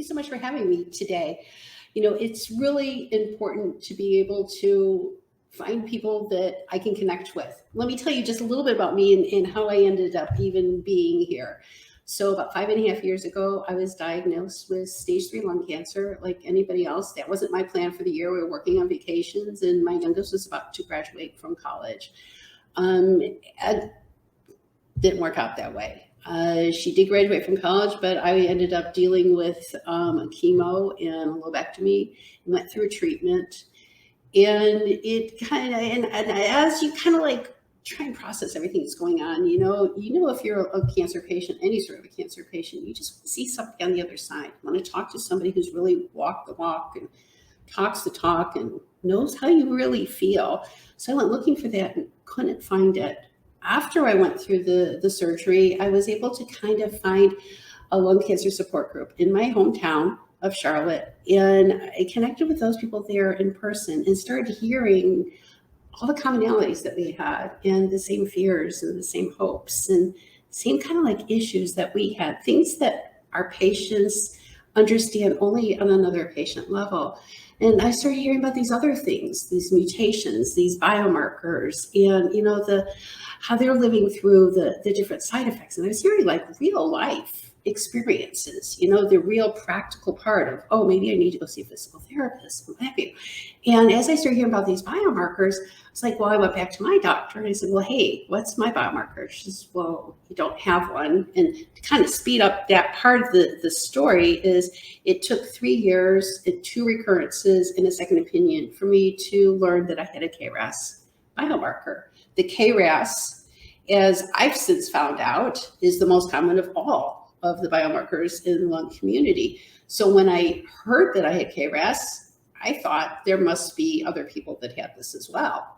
you so much for having me today. It's really important to be able to find people that I can connect with. Let me tell you just a little bit about me and how I ended up even being here. So about 5.5 years ago, I was diagnosed with stage 3 lung cancer like anybody else. That wasn't my plan for the year. We were working on vacations, and my youngest was about to graduate from college. It didn't work out that way. She did graduate from college, but I ended up dealing with chemo and a lobectomy and went through treatment. And it kind of, and as you kind of like try and process everything that's going on, if you're a cancer patient, any sort of a cancer patient, you just see something on the other side. You want to talk to somebody who's really walked the walk and talks the talk and knows how you really feel. So I went looking for that and couldn't find it. After I went through the surgery, I was able to kind of find a lung cancer support group in my hometown of Charlotte. And I connected with those people there in person and started hearing all the commonalities that we had and the same fears and the same hopes and same kind of like issues that we had, things that our patients understand only on another patient level. And I started hearing about these other things, these mutations, these biomarkers, and how they're living through the different side effects. And I was hearing like real life experiences, the real practical part of, oh, maybe I need to go see a physical therapist, what have you. And as I started hearing about these biomarkers, it's like, well, I went back to my doctor and I said, well, hey, what's my biomarker? She says, well, you don't have one. And to kind of speed up that part of the story is it took 3 years and 2 recurrences and a second opinion for me to learn that I had a KRAS biomarker. The KRAS, as I've since found out, is the most common of all of the biomarkers in the lung community. So when I heard that I had KRAS, I thought there must be other people that had this as well.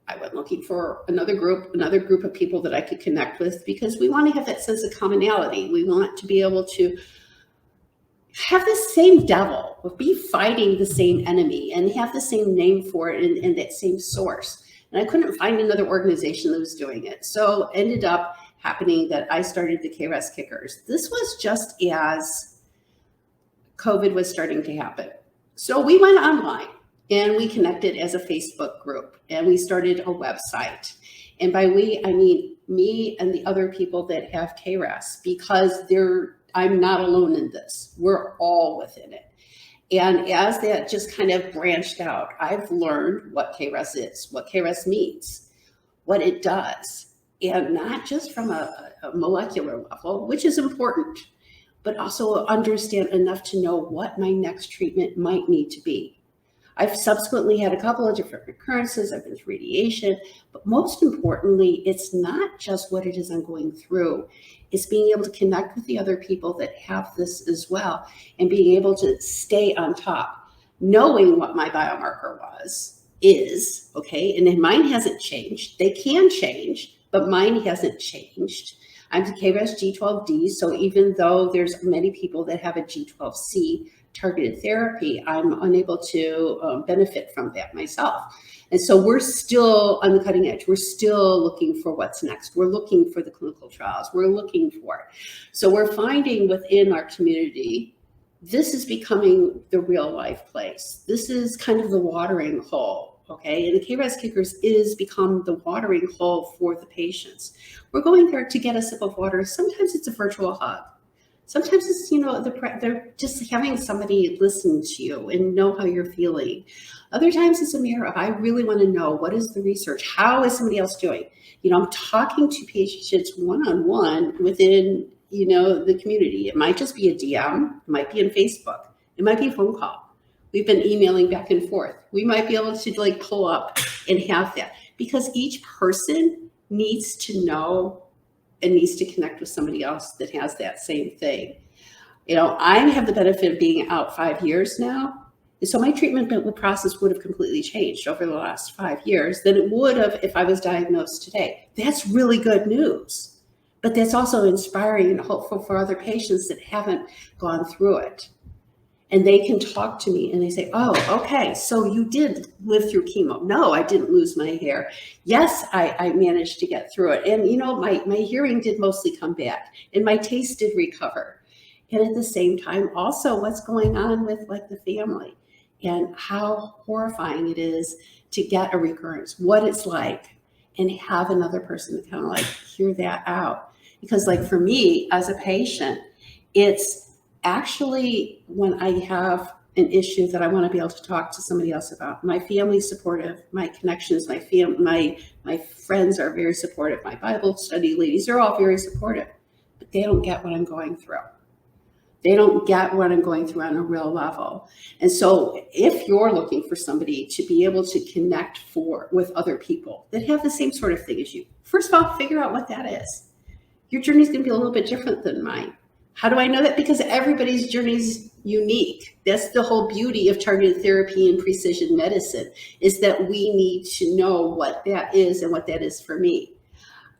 I went looking for another group of people that I could connect with, because we want to have that sense of commonality. We want to be able to have the same devil, be fighting the same enemy, and have the same name for it and that same source. And I couldn't find another organization that was doing it. So ended up happening that I started the KRAS Kickers. This was just as COVID was starting to happen. So we went online and we connected as a Facebook group and we started a website. And by we, I mean me and the other people that have KRAS, because I'm not alone in this. We're all within it. And as that just kind of branched out, I've learned what KRAS is, what KRAS means, what it does, and not just from a molecular level, which is important, but also understand enough to know what my next treatment might need to be. I've subsequently had a couple of different recurrences. I've been through radiation, but most importantly, it's not just what it is I'm going through. It's being able to connect with the other people that have this as well and being able to stay on top, knowing what my biomarker is, okay? And then mine hasn't changed. They can change, but mine hasn't changed. I'm the KRAS G12D, so even though there's many people that have a G12C targeted therapy, I'm unable to benefit from that myself. And so we're still on the cutting edge. We're still looking for what's next. We're looking for the clinical trials. We're looking for it. So we're finding within our community, this is becoming the real life place. This is kind of the watering hole, okay? And the KRAS Kickers is become the watering hole for the patients. We're going there to get a sip of water. Sometimes it's a virtual hug. Sometimes it's, they're just having somebody listen to you and know how you're feeling. Other times it's a mirror of, I really want to know, what is the research? How is somebody else doing? I'm talking to patients one-on-one within, the community. It might just be a DM. It might be on Facebook. It might be a phone call. We've been emailing back and forth. We might be able to pull up and have that, because each person needs to know and needs to connect with somebody else that has that same thing. I have the benefit of being out 5 years now. And so my treatment process would have completely changed over the last 5 years than it would have if I was diagnosed today. That's really good news. But that's also inspiring and hopeful for other patients that haven't gone through it. And they can talk to me and they say, oh, okay, so you did live through chemo. No, I didn't lose my hair. Yes, I managed to get through it. And, my hearing did mostly come back and my taste did recover. And at the same time, also what's going on with like the family and how horrifying it is to get a recurrence, what it's like, and have another person to kind of like hear that out. Because like for me as a patient, it's actually when I have an issue that I want to be able to talk to somebody else about. My family's supportive, my connections, my friends are very supportive, my Bible study ladies are all very supportive, but they don't get what I'm going through. They don't get what I'm going through on a real level. And so if you're looking for somebody to be able to connect with other people that have the same sort of thing as you, first of all, figure out what that is. Your journey is going to be a little bit different than mine. How do I know that? Because everybody's journey is unique. That's the whole beauty of targeted therapy and precision medicine, is that we need to know what that is and what that is for me.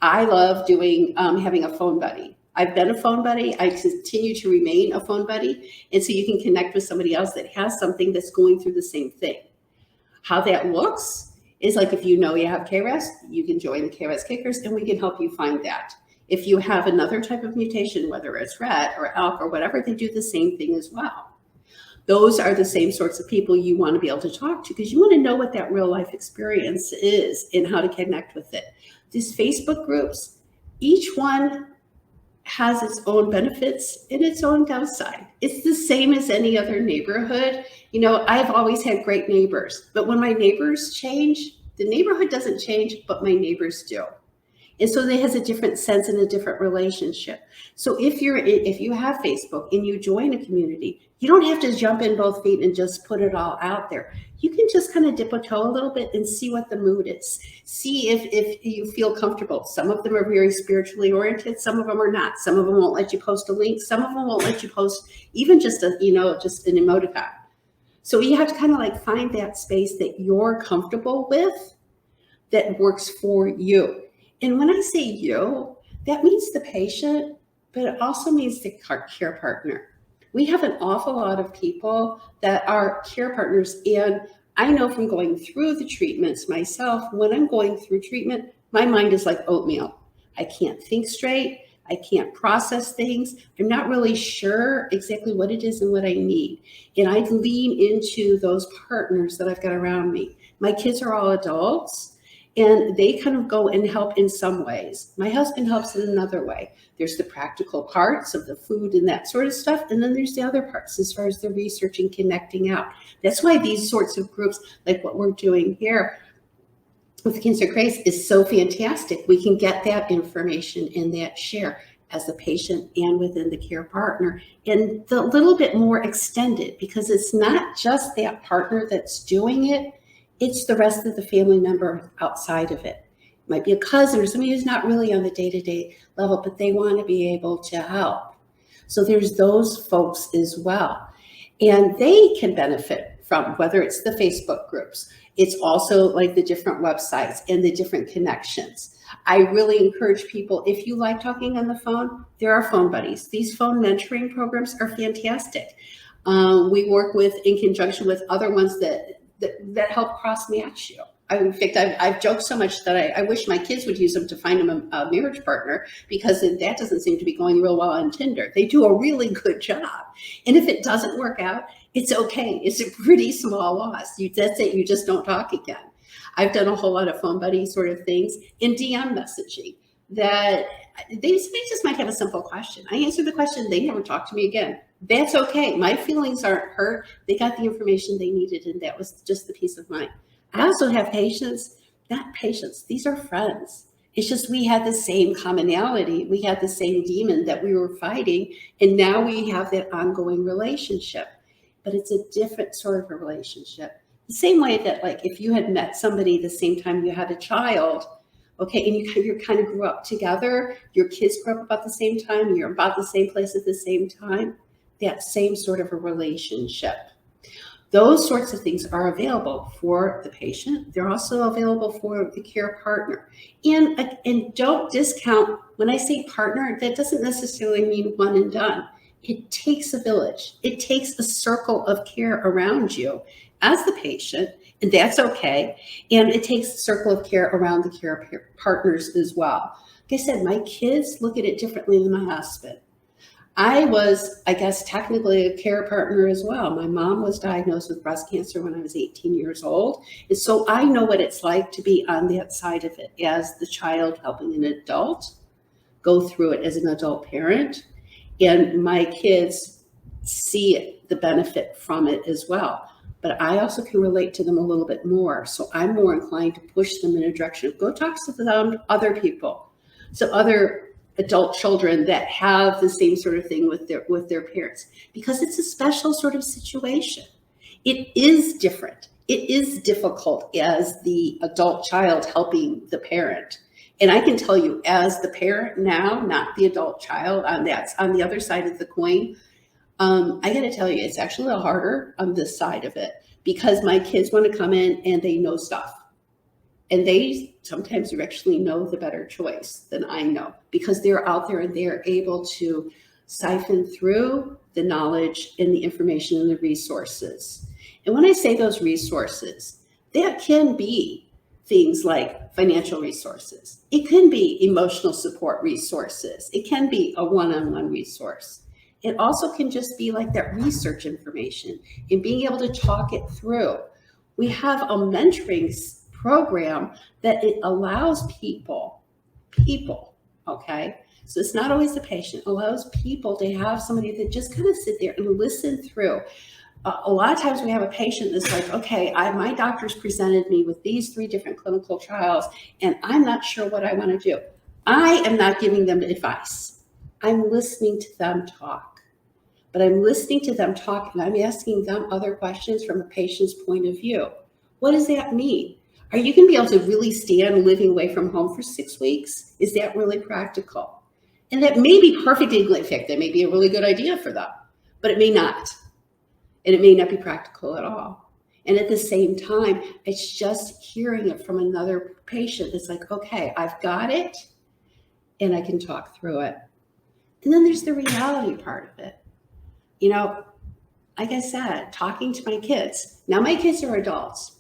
I love doing having a phone buddy. I've been a phone buddy. I continue to remain a phone buddy. And so you can connect with somebody else that has something that's going through the same thing. How that looks is like, if you know you have KRAS, you can join the KRAS Kickers and we can help you find that. If you have another type of mutation, whether it's RET or ALK or whatever, they do the same thing as well. Those are the same sorts of people you want to be able to talk to, because you want to know what that real life experience is and how to connect with it. These Facebook groups, each one has its own benefits and its own downside. It's the same as any other neighborhood. You know, I've always had great neighbors, but when my neighbors change, the neighborhood doesn't change, but my neighbors do. And so it has a different sense and a different relationship. So if you have Facebook and you join a community, you don't have to jump in both feet and just put it all out there. You can just kind of dip a toe a little bit and see what the mood is. See if you feel comfortable. Some of them are very spiritually oriented. Some of them are not. Some of them won't let you post a link. Some of them won't let you post even just an emoticon. So you have to kind of like find that space that you're comfortable with that works for you. And when I say you, that means the patient, but it also means the care partner. We have an awful lot of people that are care partners. And I know from going through the treatments myself, when I'm going through treatment, my mind is like oatmeal. I can't think straight. I can't process things. I'm not really sure exactly what it is and what I need. And I lean into those partners that I've got around me. My kids are all adults. And they kind of go and help in some ways. My husband helps in another way. There's the practical parts of the food and that sort of stuff. And then there's the other parts as far as the research and connecting out. That's why these sorts of groups, like what we're doing here with Cancer Grace, is so fantastic. We can get that information and that share as a patient and within the care partner, and a little bit more extended, because it's not just that partner that's doing it. It's the rest of the family member outside of it. It might be a cousin or somebody who's not really on the day-to-day level, but they want to be able to help. So there's those folks as well. And they can benefit from, whether it's the Facebook groups, it's also like the different websites and the different connections. I really encourage people, if you like talking on the phone, there are phone buddies. These phone mentoring programs are fantastic. We work in conjunction with other ones that help cross-match you. In fact, I've joked so much that I wish my kids would use them to find them a marriage partner, because that doesn't seem to be going real well on Tinder. They do a really good job. And if it doesn't work out, it's okay. It's a pretty small loss. That's it. You just don't talk again. I've done a whole lot of phone buddy sort of things in DM messaging that they just might have a simple question. I answer the question. They never talk to me again. That's okay. My feelings aren't hurt. They got the information they needed, and that was just the peace of mind. I also have patients, not patients, these are friends. It's just we had the same commonality. We had the same demon that we were fighting, and now we have that ongoing relationship. But it's a different sort of a relationship. The same way that, like, if you had met somebody the same time you had a child, okay, and you kind of grew up together, your kids grew up about the same time, you're about the same place at the same time, that same sort of a relationship. Those sorts of things are available for the patient. They're also available for the care partner. And don't discount, when I say partner, that doesn't necessarily mean one and done. It takes a village. It takes a circle of care around you as the patient, and that's okay. And it takes a circle of care around the care partners as well. Like I said, my kids look at it differently than my husband. I was, I guess, technically a care partner as well. My mom was diagnosed with breast cancer when I was 18 years old. And so I know what it's like to be on that side of it as the child helping an adult go through it as an adult parent. And my kids see it, the benefit from it as well. But I also can relate to them a little bit more. So I'm more inclined to push them in a direction of go talk to them, other people. So other adult children that have the same sort of thing with their parents, because it's a special sort of situation. It is different. It is difficult as the adult child helping the parent. And I can tell you, as the parent now, not the adult child, on the other side of the coin, I got to tell you, it's actually a little harder on this side of it, because my kids want to come in and they know stuff. And they sometimes actually know the better choice than I know, because they're out there and they're able to siphon through the knowledge and the information and the resources. And when I say those resources, that can be things like financial resources. It can be emotional support resources. It can be a one-on-one resource. It also can just be like that research information and being able to talk it through. We have a mentoring program that it allows people, okay? So it's not always the patient, it allows people to have somebody that just kind of sit there and listen through. A lot of times we have a patient that's like, okay, my doctor's presented me with these 3 different clinical trials, and I'm not sure what I want to do. I am not giving them advice. I'm listening to them talk. But I'm listening to them talk, and I'm asking them other questions from a patient's point of view. What does that mean? Are you going to be able to really stand living away from home for 6 weeks? Is that really practical? And that may be perfectly, in fact, that may be a really good idea for them, but it may not. And it may not be practical at all. And at the same time, it's just hearing it from another patient that's like, okay, I've got it, and I can talk through it. And then there's the reality part of it. You know, like I said, talking to my kids. Now my kids are adults,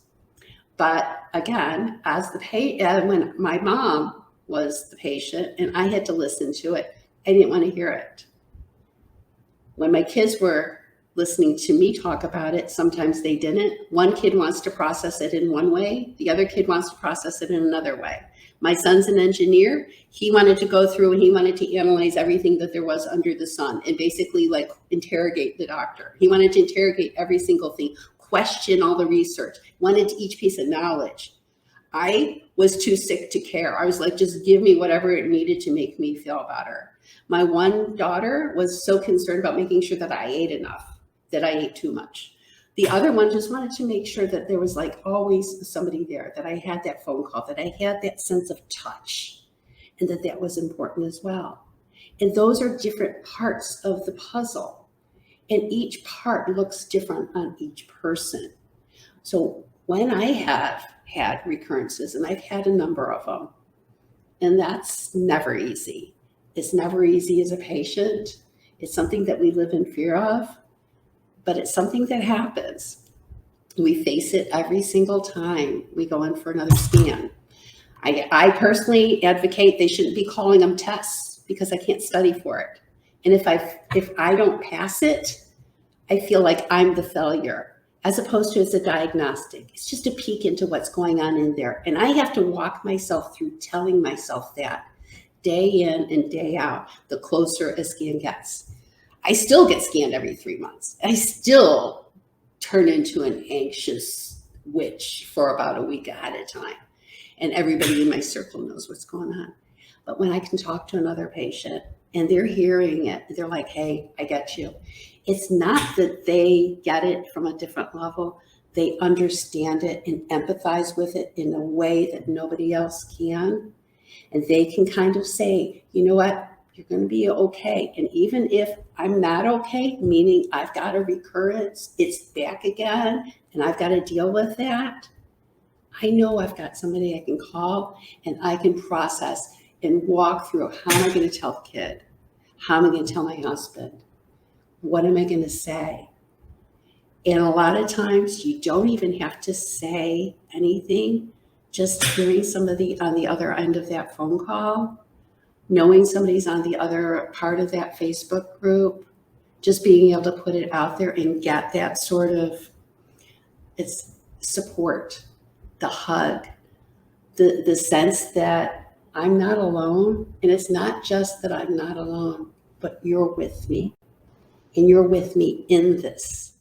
but again, as when my mom was the patient and I had to listen to it, I didn't want to hear it. When my kids were listening to me talk about it, sometimes they didn't. One kid wants to process it in one way, the other kid wants to process it in another way. My son's an engineer. He wanted to go through and he wanted to analyze everything that there was under the sun and basically like interrogate the doctor. He wanted to interrogate every single thing, question all the research, wanted each piece of knowledge. I was too sick to care. I was like, just give me whatever it needed to make me feel better. My one daughter was so concerned about making sure that I ate enough, that I ate too much. The other one just wanted to make sure that there was like always somebody there, that I had that phone call, that I had that sense of touch, and that was important as well. And those are different parts of the puzzle. And each part looks different on each person. So when I have had recurrences, and I've had a number of them, and that's never easy. It's never easy as a patient. It's something that we live in fear of. But it's something that happens. We face it every single time we go in for another scan. I personally advocate they shouldn't be calling them tests because I can't study for it. And if I don't pass it, I feel like I'm the failure, as opposed to it's a diagnostic. It's just a peek into what's going on in there. And I have to walk myself through telling myself that day in and day out, the closer a scan gets. I still get scanned every 3 months. I still turn into an anxious witch for about a week ahead of time. And everybody in my circle knows what's going on. But when I can talk to another patient and they're hearing it, they're like, hey, I get you. It's not that they get it from a different level. They understand it and empathize with it in a way that nobody else can. And they can kind of say, you know what? You're going to be okay. And even if I'm not okay, meaning I've got a recurrence, it's back again, and I've got to deal with that, I know I've got somebody I can call and I can process and walk through. How am I going to tell the kid? How am I going to tell my husband? What am I going to say? And a lot of times you don't even have to say anything. Just hearing somebody on the other end of that phone call knowing somebody's on the other part of that Facebook group, just being able to put it out there and get that sort of, it's support, the hug, the sense that I'm not alone. And it's not just that I'm not alone, but you're with me, and you're with me in this.